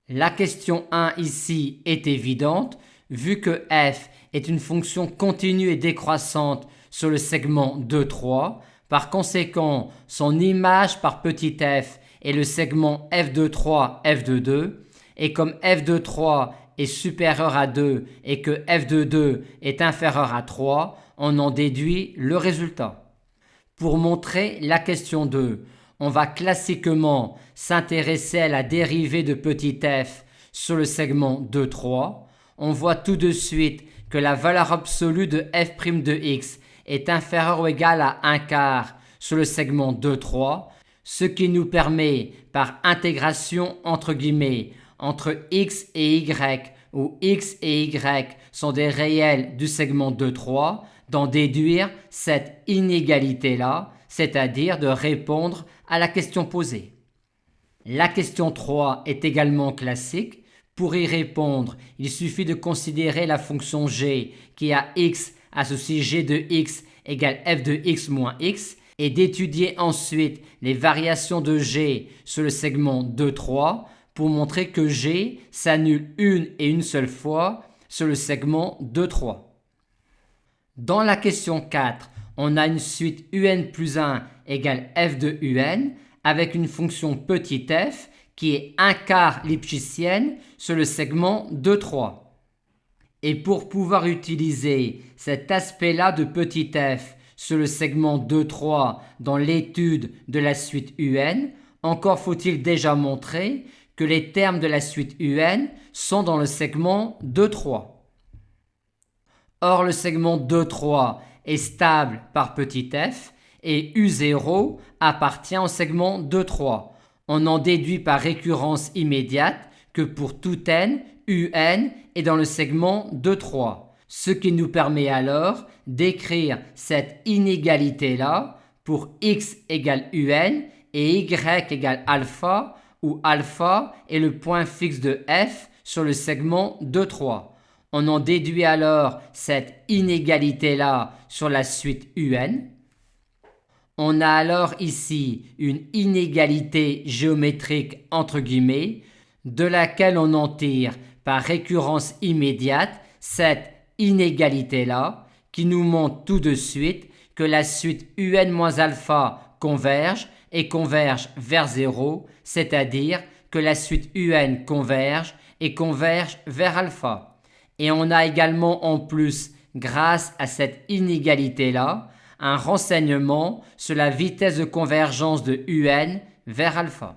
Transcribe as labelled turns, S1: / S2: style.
S1: La question 1 ici est évidente, vu que f est une fonction continue et décroissante sur le segment 2, 3. Par conséquent, son image par petit f est le segment f de 3, f de 2. Et comme f de 3 est supérieur à 2 et que f de 2 est inférieur à 3, on en déduit le résultat. Pour montrer la question 2, on va classiquement s'intéresser à la dérivée de petit f sur le segment 2, 3. On voit tout de suite que la valeur absolue de f' de x est inférieure ou égale à 1 quart sur le segment 2, 3, ce qui nous permet, par intégration entre guillemets, entre x et y, où x et y sont des réels du segment 2, 3, d'en déduire cette inégalité-là, c'est-à-dire de répondre à la question posée. La question 3 est également classique. Pour y répondre, il suffit de considérer la fonction g qui a x associé g de x égale f de x moins x et d'étudier ensuite les variations de g sur le segment 2, 3 pour montrer que g s'annule une et une seule fois sur le segment 2, 3. Dans la question 4, on a une suite un plus 1 égale f de un avec une fonction petit f qui est 1 quart lipschitzienne sur le segment 2, 3. Et pour pouvoir utiliser cet aspect-là de petit f sur le segment 2, 3 dans l'étude de la suite un, encore faut-il déjà montrer que les termes de la suite un sont dans le segment 2, 3. Or, le segment 2, 3 est stable par petit f et U0 appartient au segment 2, 3. On en déduit par récurrence immédiate que pour tout n, un est dans le segment 2, 3. Ce qui nous permet alors d'écrire cette inégalité-là pour x égale un et y égale alpha, où alpha est le point fixe de f sur le segment 2, 3. On en déduit alors cette inégalité-là sur la suite un. On a alors ici une inégalité géométrique entre guillemets, de laquelle on en tire par récurrence immédiate cette inégalité-là, qui nous montre tout de suite que la suite un moins alpha converge et converge vers 0, c'est-à-dire que la suite un converge et converge vers alpha. Et on a également en plus, grâce à cette inégalité-là, un renseignement sur la vitesse de convergence de un vers alpha.